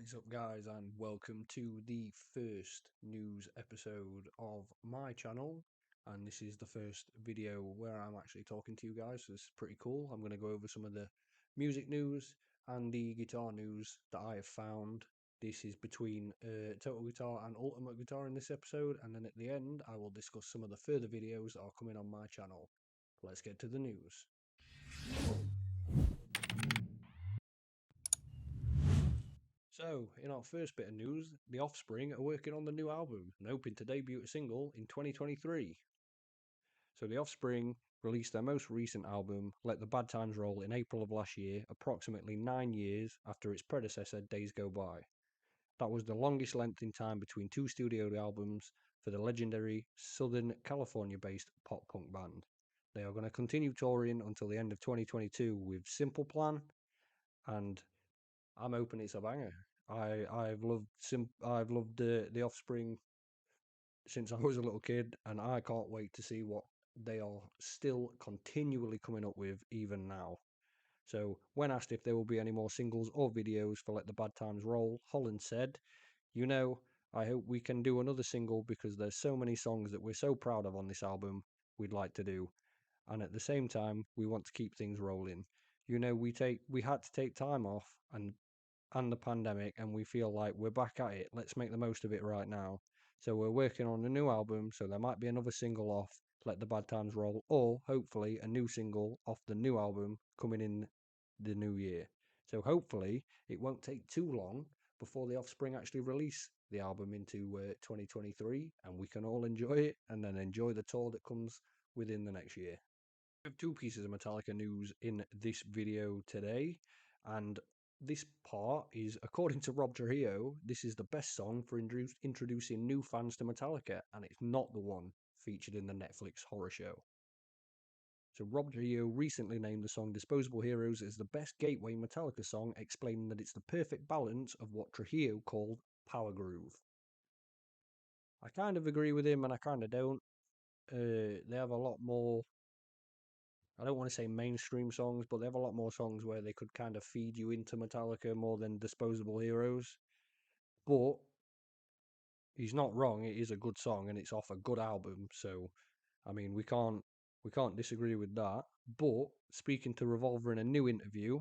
What is up, guys, and welcome to the first news episode of my channel. And this is the first video where I'm actually talking to you guys, so it's pretty cool. I'm going to go over some of the music news and the guitar news that I have found. This is between Total Guitar and Ultimate Guitar in this episode, and then at the end, I will discuss some of the further videos that are coming on my channel. Let's get to the news. So, in our first bit of news, The Offspring are working on the new album and hoping to debut a single in 2023. So, The Offspring released their most recent album, Let the Bad Times Roll, in April of last year, approximately 9 years after its predecessor, Days Go By. That was the longest length in time between two studio albums for the legendary Southern California based pop punk band. They are going to continue touring until the end of 2022 with Simple Plan, and I'm hoping it's a banger. I've loved the Offspring since I was a little kid, and I can't wait to see what they are still continually coming up with even now. So, when asked if there will be any more singles or videos for Let the Bad Times Roll, Holland said, "You know, I hope we can do another single because there's so many songs that we're so proud of on this album we'd like to do, and at the same time we want to keep things rolling. You know, we had to take time off and the pandemic, and we feel like we're back at it. Let's make the most of it right now. So we're working on a new album, so there might be another single off Let the Bad Times Roll, or hopefully a new single off the new album coming in the new year. So hopefully it won't take too long before the Offspring actually release the album into 2023, and we can all enjoy it and then enjoy the tour that comes within the next year. We have two pieces of Metallica news in this video today, and this part is, according to Rob Trujillo, this is the best song for introducing new fans to Metallica, and it's not the one featured in the Netflix horror show. So Rob Trujillo recently named the song Disposable Heroes as the best gateway Metallica song, explaining that it's the perfect balance of what Trujillo called power groove. I kind of agree with him and I kind of don't. They have a lot more, I don't want to say mainstream songs, but they have a lot more songs where they could kind of feed you into Metallica more than Disposable Heroes. But he's not wrong. It is a good song and it's off a good album. So, I mean, we can't disagree with that. But speaking to Revolver in a new interview,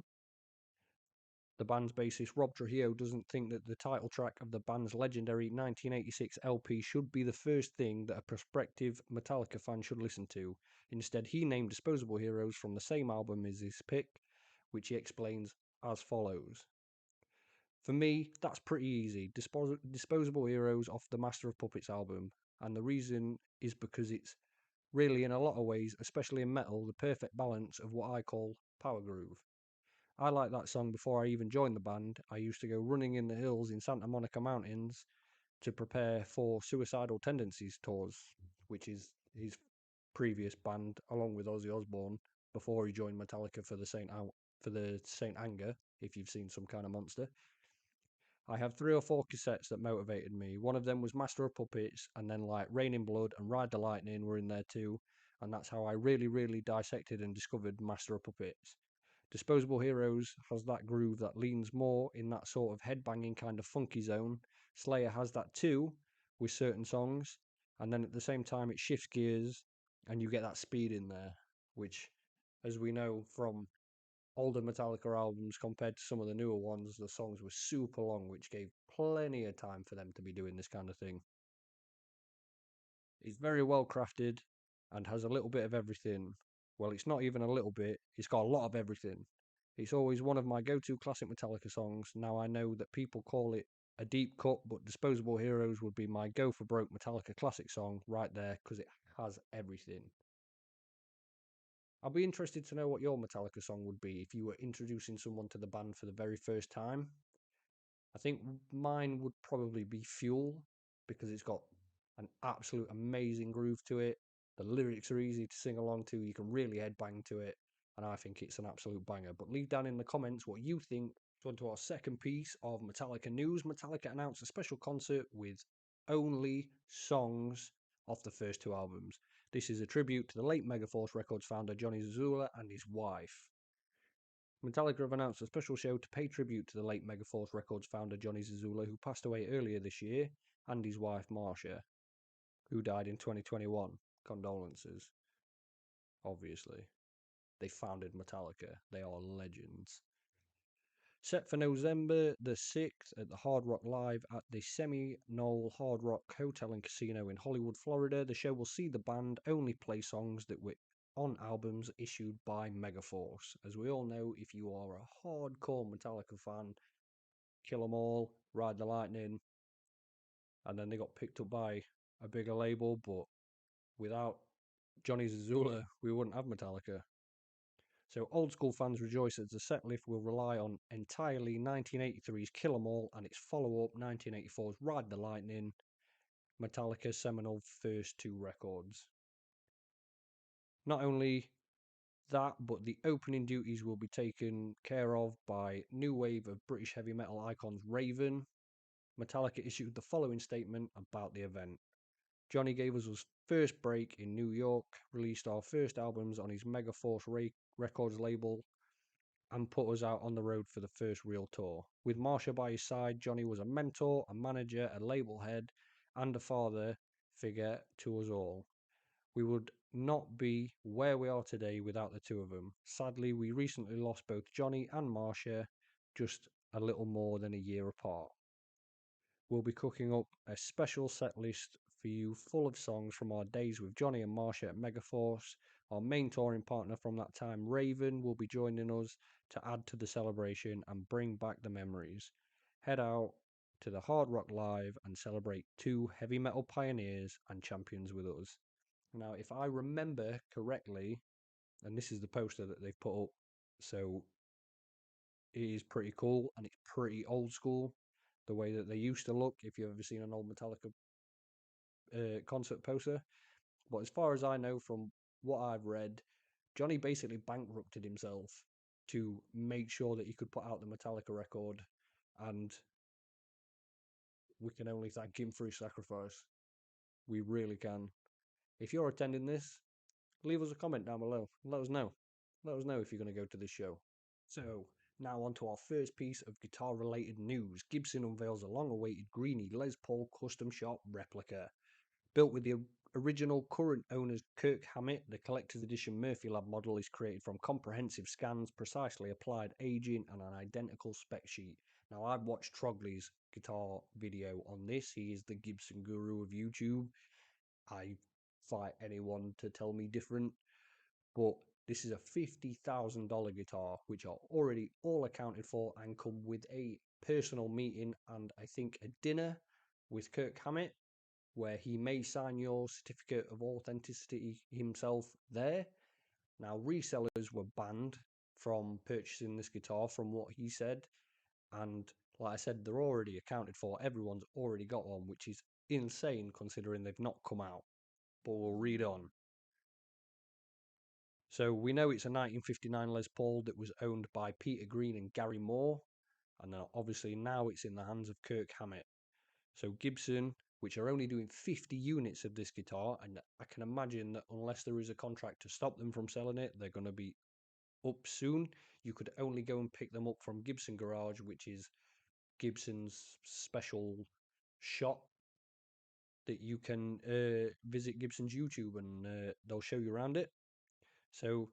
the band's bassist Rob Trujillo doesn't think that the title track of the band's legendary 1986 LP should be the first thing that a prospective Metallica fan should listen to. Instead, he named Disposable Heroes from the same album as his pick, which he explains as follows. For me, that's pretty easy. Disposable Heroes off the Master of Puppets album, and the reason is because it's really, in a lot of ways, especially in metal, the perfect balance of what I call power groove. I liked that song before I even joined the band. I used to go running in the hills in Santa Monica Mountains to prepare for Suicidal Tendencies tours, which is his previous band, along with Ozzy Osbourne, before he joined Metallica for the Saint Anger. If you've seen Some Kind of Monster, I have 3 or 4 cassettes that motivated me. One of them was Master of Puppets, and then like Rain in Blood and Ride the Lightning were in there too. And that's how I really dissected and discovered Master of Puppets. Disposable Heroes has that groove that leans more in that sort of headbanging kind of funky zone. Slayer has that too, with certain songs, and then at the same time it shifts gears and you get that speed in there, which, as we know from older Metallica albums compared to some of the newer ones, the songs were super long, which gave plenty of time for them to be doing this kind of thing. It's very well crafted and has a little bit of everything. Well, it's not even a little bit, it's got a lot of everything. It's always one of my go to classic Metallica songs. Now I know that people call it a deep cut, but Disposable Heroes would be my go for broke Metallica classic song right there because it has everything. I'll be interested to know what your Metallica song would be if you were introducing someone to the band for the very first time. I think mine would probably be Fuel because it's got an absolute amazing groove to it. The lyrics are easy to sing along to, you can really headbang to it, and I think it's an absolute banger. But leave down in the comments what you think. On to our second piece of Metallica news. Metallica announced a special concert with only songs off the first 2 albums. This is a tribute to the late Megaforce Records founder Johnny Zazula and his wife. Metallica have announced a special show to pay tribute to the late Megaforce Records founder Johnny Zazula, who passed away earlier this year, and his wife Marcia, who died in 2021. Condolences. Obviously. They founded Metallica. They are legends. Set for November the 6th at the Hard Rock Live at the Seminole Hard Rock Hotel and Casino in Hollywood, Florida. The show will see the band only play songs that were on albums issued by Megaforce. As we all know, if you are a hardcore Metallica fan, Kill 'Em All, Ride the Lightning, and then they got picked up by a bigger label, but without Johnny Zazula, we wouldn't have Metallica. So old school fans rejoice as the set list will rely on entirely 1983's Kill 'Em All and its follow-up 1984's Ride the Lightning, Metallica's seminal first two records. Not only that, but the opening duties will be taken care of by new wave of British heavy metal icons Raven. Metallica issued the following statement about the event. Johnny gave us his first break in New York, released our first albums on his Megaforce Records label, and put us out on the road for the first real tour. With Marcia by his side, Johnny was a mentor, a manager, a label head, and a father figure to us all. We would not be where we are today without the two of them. Sadly, we recently lost both Johnny and Marcia just a little more than a year apart. We'll be cooking up a special set list for you full of songs from our days with Johnny and Marcia at Megaforce. Our main touring partner from that time, Raven, will be joining us to add to the celebration and bring back the memories. Head out to the Hard Rock Live and celebrate two heavy metal pioneers and champions with us. Now, if I remember correctly, and this is the poster that they've put up, so it is pretty cool and it's pretty old school. The way that they used to look, if you've ever seen an old Metallica concert poster. But as far as I know from what I've read, Johnny basically bankrupted himself to make sure that he could put out the Metallica record, and we can only thank him for his sacrifice. We really can. If you're attending this, leave us a comment down below. Let us know. Let us know if you're going to go to this show. So, now on to our first piece of guitar-related news. Gibson unveils a long-awaited Greenie Les Paul custom shop replica. Built with the original current owners Kirk Hammett, the collector's edition Murphy Lab model is created from comprehensive scans, precisely applied aging, and an identical spec sheet. Now, I've watched Trogley's guitar video on this. He is the Gibson guru of YouTube. I fight anyone to tell me different, but this is a $50,000 guitar, which are already all accounted for and come with a personal meeting and I think a dinner with Kirk Hammett, where he may sign your certificate of authenticity himself there. Now, resellers were banned from purchasing this guitar, from what he said, and like I said, they're already accounted for. Everyone's already got one, which is insane considering they've not come out. But we'll read on. So we know it's a 1959 Les Paul that was owned by Peter Green and Gary Moore, and then obviously now it's in the hands of Kirk Hammett. So Gibson, which are only doing 50 units of this guitar, and I can imagine that unless there is a contract to stop them from selling it, they're going to be up soon. You could only go and pick them up from Gibson Garage, which is Gibson's special shop that you can visit Gibson's YouTube and they'll show you around it. So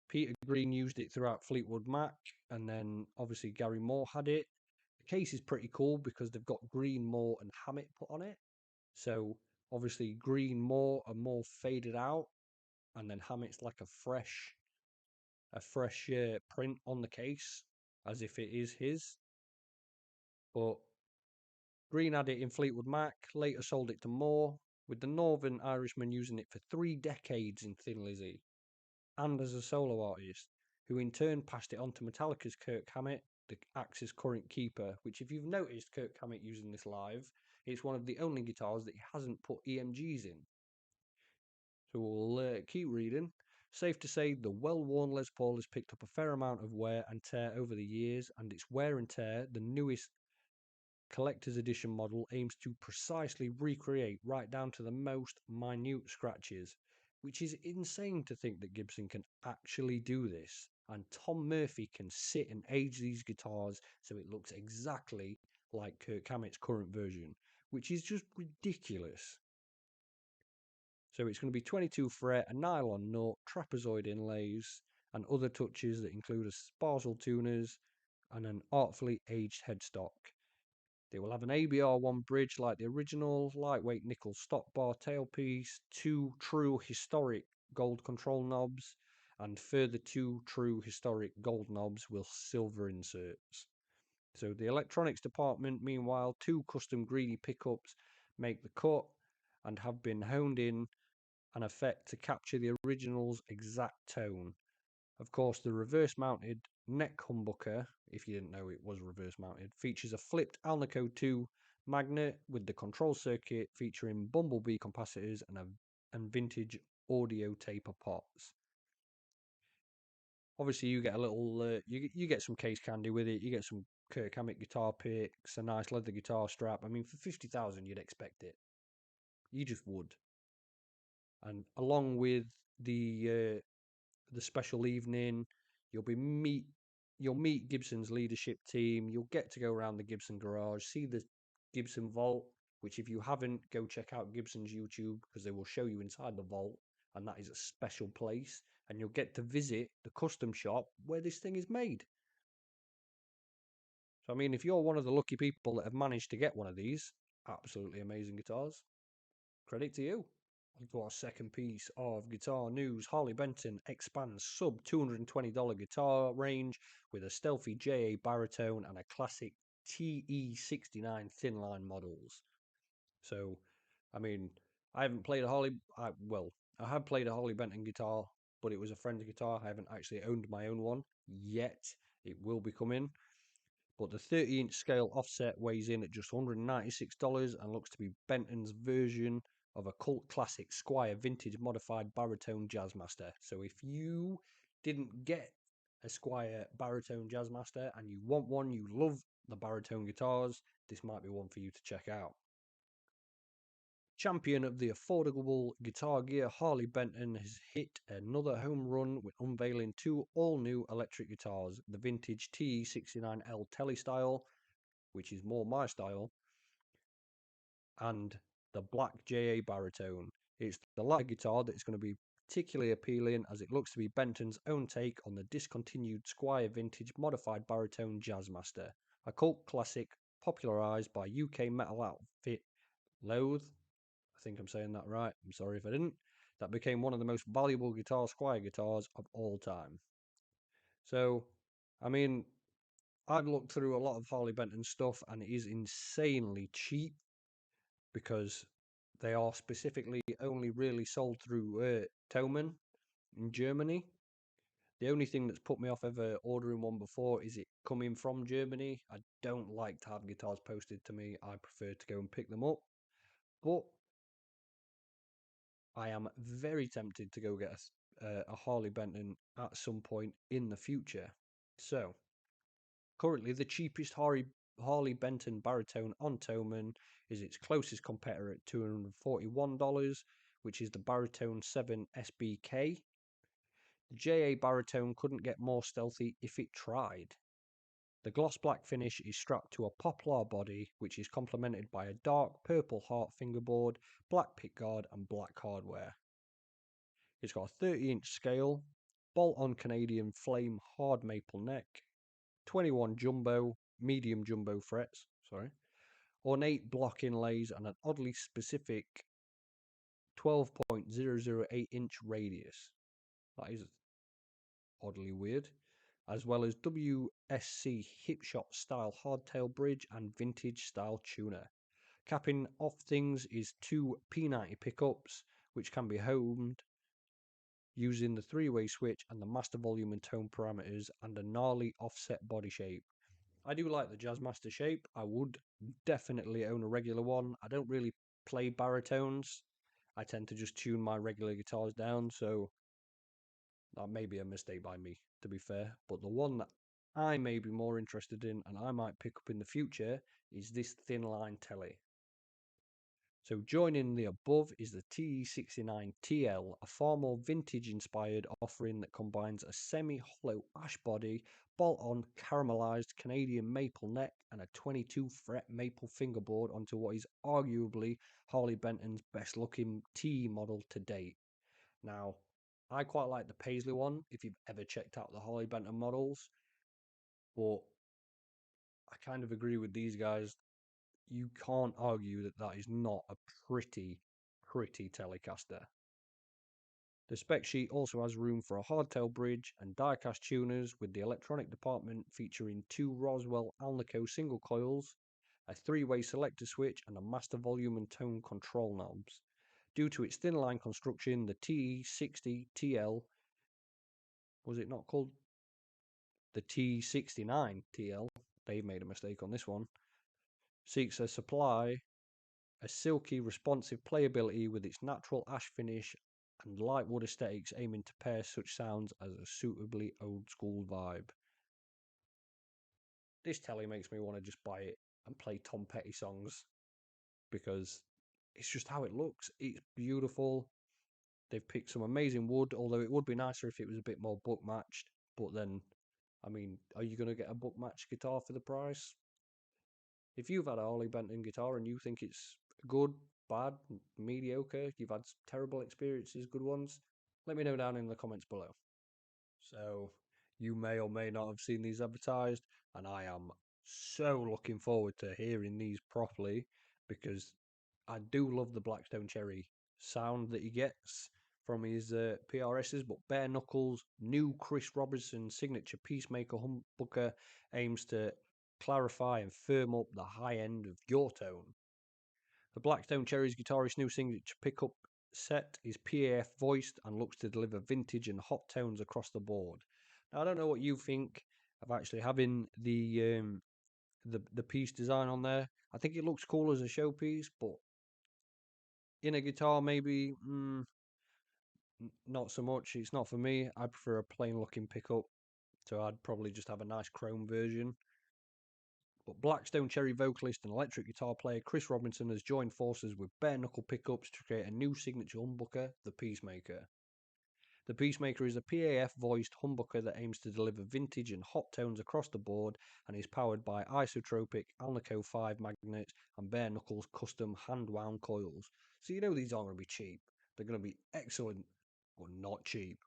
Peter Green used it throughout Fleetwood Mac, and then obviously Gary Moore had it. The case is pretty cool because they've got Green, Moore, and Hammett put on it. So obviously Green, Moore are more faded out, and then Hammett's like a fresh print on the case, as if it is his. But Green had it in Fleetwood Mac, later sold it to Moore, with the Northern Irishman using it for 3 decades in Thin Lizzy, and as a solo artist, who in turn passed it on to Metallica's Kirk Hammett, the Axe's current keeper, which if you've noticed Kirk Hammett using this live, it's one of the only guitars that he hasn't put EMGs in. So we'll keep reading. Safe to say, the well-worn Les Paul has picked up a fair amount of wear and tear over the years, and its wear and tear, the newest collector's edition model, aims to precisely recreate right down to the most minute scratches, which is insane to think that Gibson can actually do this. and Tom Murphy can sit and age these guitars so it looks exactly like Kirk Hammett's current version, which is just ridiculous. So it's going to be 22 fret, a nylon nut, trapezoid inlays, and other touches that include a sparsel tuners and an artfully aged headstock. They will have an ABR1 bridge like the original, lightweight nickel stock bar tailpiece, 2 true historic gold control knobs, and further 2 true historic gold knobs with silver inserts. So the electronics department, meanwhile, 2 custom greedy pickups make the cut and have been honed in an effect to capture the original's exact tone. Of course, the reverse mounted neck humbucker, if you didn't know it was reverse mounted, features a flipped Alnico 2 magnet with the control circuit featuring bumblebee capacitors and vintage audio taper pots. Obviously, you get a little, you get some case candy with it. You get some Kirk Hammett guitar picks, a nice leather guitar strap. I mean, for 50,000, you'd expect it. You just would. And along with the special evening, you'll be meet you'll meet Gibson's leadership team. You'll get to go around the Gibson garage, see the Gibson vault, which if you haven't, go check out Gibson's YouTube because they will show you inside the vault, and that is a special place. And you'll get to visit the custom shop where this thing is made. So I mean, if you're one of the lucky people that have managed to get one of these absolutely amazing guitars, credit to you. On to our second piece of guitar news. Harley Benton expands sub $220 guitar range with a stealthy JA baritone and a classic TE69 thin line models. So, I mean, I haven't played a I have played a Harley Benton guitar, but it was a friend's guitar. I haven't actually owned my own one yet. It will be coming. But the 30-inch scale offset weighs in at just $196 and looks to be Benton's version of a cult classic Squier vintage modified baritone Jazzmaster. So if you didn't get a Squier baritone Jazzmaster and you want one, you love the baritone guitars, this might be one for you to check out. Champion of the affordable guitar gear, Harley Benton has hit another home run with unveiling 2 all-new electric guitars, the vintage TE69L Tele style, which is more my style, and the black JA baritone. It's the latter guitar that is going to be particularly appealing as it looks to be Benton's own take on the discontinued Squier vintage modified baritone Jazzmaster, a cult classic popularised by UK metal outfit Loathe. I think I'm saying that right. I'm sorry if I didn't. That became one of the most valuable Squier guitars of all time. So, I mean, I've looked through a lot of Harley Benton stuff and it is insanely cheap because they are specifically only really sold through Thomann in Germany. The only thing that's put me off ever ordering one before is it coming from Germany. I don't like to have guitars posted to me. I prefer to go and pick them up. But I am very tempted to go get a Harley Benton at some point in the future. So, currently the cheapest Harley Benton baritone on Thomann is its closest competitor at $241, which is the Baritone 7 SBK. The JA baritone couldn't get more stealthy if it tried. The gloss black finish is strapped to a poplar body, which is complemented by a dark purple heart fingerboard, black pickguard, and black hardware. It's got a 30-inch scale, bolt-on Canadian flame hard maple neck, 21 medium jumbo frets, ornate block inlays, and an oddly specific 12.008-inch radius. That is oddly weird. As well as WSC hip shop style hardtail bridge and vintage style tuner. Capping off things is 2 P90 pickups, which can be homed using the 3-way switch and the master volume and tone parameters and a gnarly offset body shape. I do like the Jazzmaster shape. I would definitely own a regular one. I don't really play baritones. I tend to just tune my regular guitars down, so that may be a mistake by me, to be fair. But the one that I may be more interested in and I might pick up in the future is this thin line Tele. So joining the above is the TE69TL, a far more vintage-inspired offering that combines a semi-hollow ash body, bolt-on caramelized Canadian maple neck, and a 22-fret maple fingerboard onto what is arguably Harley Benton's best-looking TE model to date. Now, I quite like the Paisley one, if you've ever checked out the Harley Benton models, but I kind of agree with these guys. You can't argue that that is not a pretty Telecaster. The spec sheet also has room for a hardtail bridge and diecast tuners, with the electronic department featuring two Roswell Alnico single coils, a three-way selector switch, and a master volume and tone control knobs. Due to its thin line construction, the TE60 TL, was it not called the T69 TL? They've made a mistake on this one. Seeks a supply a silky, responsive playability with its natural ash finish and light wood aesthetics, aiming to pair such sounds as a suitably old school vibe. This telly makes me want to just buy it and play Tom Petty songs because it's just how it looks. It's beautiful. They've picked some amazing wood, although it would be nicer if it was a bit more book matched. But then, I mean, are you going to get a book matched guitar for the price? If you've had a Harley Benton guitar and you think it's good, bad, mediocre, you've had terrible experiences, good ones, let me know down in the comments below. So, you may or may not have seen these advertised, and I am so looking forward to hearing these properly because I do love the Blackstone Cherry sound that he gets from his PRSs, but Bare Knuckles' new Chris Robinson signature Peacemaker humbucker aims to clarify and firm up the high end of your tone. The Blackstone Cherry's guitarist's new signature pickup set is PAF voiced and looks to deliver vintage and hot tones across the board. Now, I don't know what you think of actually having the piece design on there. I think it looks cool as a showpiece, but in a guitar maybe not so much. It's not for me. I prefer a plain looking pickup, so I'd probably just have a nice chrome version. But Blackstone Cherry vocalist and electric guitar player Chris Robinson has joined forces with bare knuckle pickups to create a new signature humbucker, the Peacemaker. The Peacemaker is a PAF voiced humbucker that aims to deliver vintage and hot tones across the board and is powered by isotropic Alnico 5 magnets and bare knuckles custom hand wound coils. So you know these aren't going to be cheap. They're going to be excellent, but not cheap.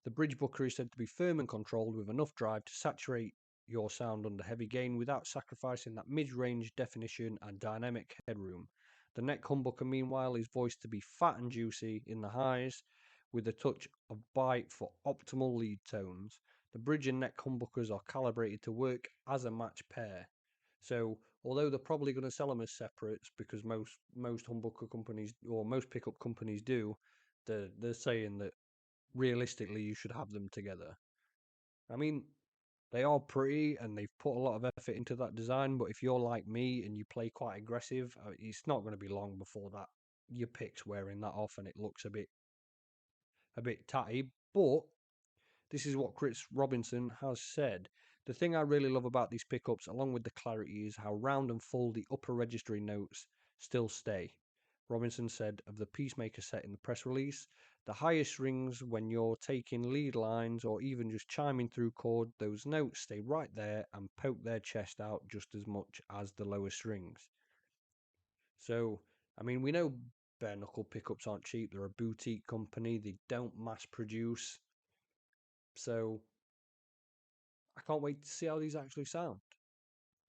The bridge booker is said to be firm and controlled with enough drive to saturate your sound under heavy gain without sacrificing that mid-range definition and dynamic headroom. The neck humbucker, meanwhile, is voiced to be fat and juicy in the highs, with a touch of bite for optimal lead tones. The bridge and neck humbuckers are calibrated to work as a match pair. So, although they're probably going to sell them as separates because most humbucker companies or most pickup companies do, they're saying that realistically you should have them together. I mean, they are pretty and they've put a lot of effort into that design, but if you're like me and you play quite aggressive, it's not going to be long before that your pick's wearing that off and it looks a bit tatty. But this is what Chris Robinson has said. The thing I really love about these pickups, along with the clarity, is how round and full the upper registry notes still stay. Robinson said of the Peacemaker set in the press release, the highest strings when you're taking lead lines or even just chiming through chord, those notes stay right there and poke their chest out just as much as the lower strings. So, I mean, we know bare knuckle pickups aren't cheap. They're a boutique company. They don't mass produce. So I can't wait to see how these actually sound.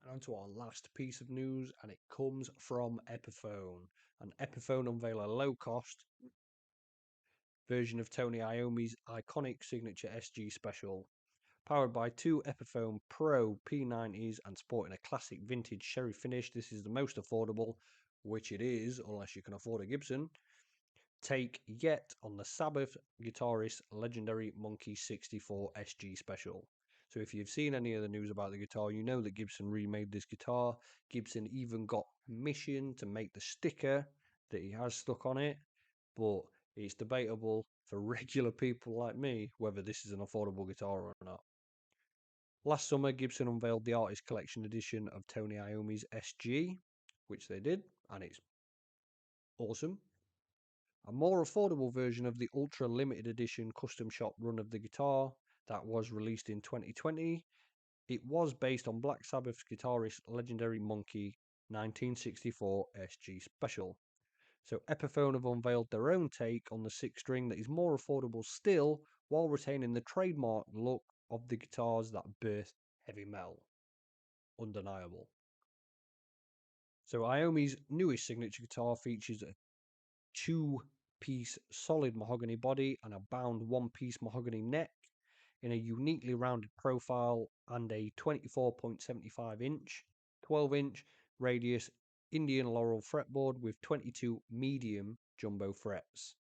And on to our last piece of news, and it comes from Epiphone. And Epiphone unveil a low-cost version of Tony Iommi's iconic signature SG Special. Powered by two Epiphone Pro P90s and sporting a classic vintage sherry finish, this is the most affordable, which it is, unless you can afford a Gibson, take yet on the Sabbath guitarist's legendary Monkey 64 SG Special. So if you've seen any of the news about the guitar, you know that Gibson remade this guitar. Gibson even got permission to make the sticker that he has stuck on it, but it's debatable for regular people like me whether this is an affordable guitar or not. Last summer, Gibson unveiled the Artist Collection edition of Tony Iommi's SG, which they did, and it's Awesome. A more affordable version of the ultra limited edition custom shop run of the guitar that was released in 2020. It was based on Black Sabbath's guitarist Legendary Monkey 1964 SG Special. So Epiphone have unveiled their own take on the six string that is more affordable still, while retaining the trademark look of the guitars that birthed heavy metal. Undeniable. So Iommi's newest signature guitar features a two-piece solid mahogany body and a bound one-piece mahogany neck in a uniquely rounded profile and a 24.75-inch, 12-inch radius Indian Laurel fretboard with 22 medium jumbo frets.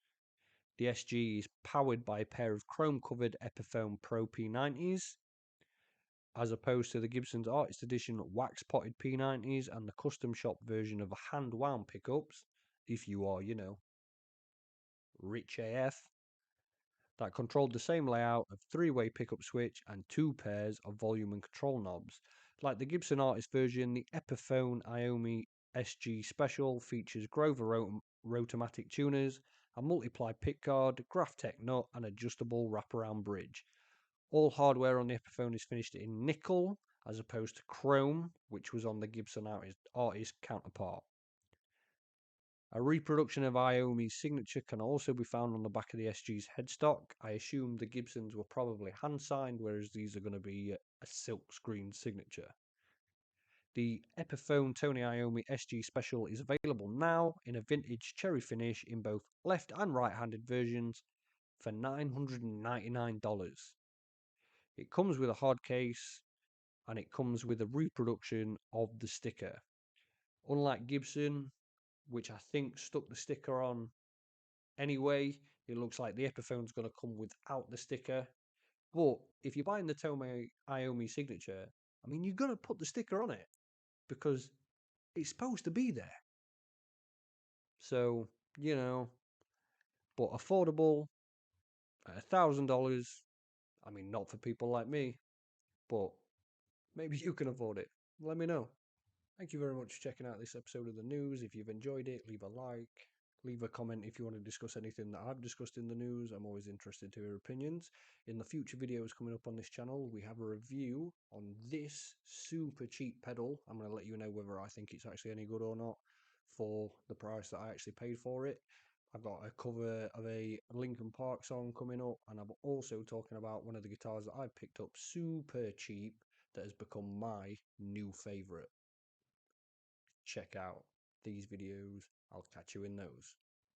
The SG is powered by a pair of chrome-covered Epiphone Pro P90s, as opposed to the Gibson's Artist Edition wax-potted P90s and the custom shop version of hand-wound pickups, if you are, rich AF, that controlled the same layout of three-way pickup switch and two pairs of volume and control knobs. Like the Gibson Artist version, the Epiphone Iommi SG Special features Grover Rotomatic tuners, a multiply pickguard, Graphtec nut, and adjustable wraparound bridge. All hardware on the Epiphone is finished in nickel, as opposed to chrome, which was on the Gibson Artist counterpart. A reproduction of Iommi's signature can also be found on the back of the SG's headstock. I assume the Gibsons were probably hand-signed, whereas these are going to be a silkscreen signature. The Epiphone Tony Iommi SG Special is available now in a vintage cherry finish in both left and right-handed versions for $999. It comes with a hard case and it comes with a reproduction of the sticker. Unlike Gibson, which I think stuck the sticker on anyway, it looks like the Epiphone's going to come without the sticker. But if you're buying the Tony Iommi signature, I mean, you're going to put the sticker on it because it's supposed to be there. So, but affordable at $1,000. I mean, not for people like me, but maybe you can afford it. Let me know. Thank you very much for checking out this episode of the news. If you've enjoyed it, leave a like, leave a comment if you want to discuss anything that I've discussed in the news. I'm always interested to hear opinions. In the future videos coming up on this channel, we have a review on this super cheap pedal. I'm going to let you know whether I think it's actually any good or not for the price that I actually paid for it. I've got a cover of a Linkin Park song coming up, and I'm also talking about one of the guitars that I picked up super cheap that has become my new favourite. Check out these videos. I'll catch you in those.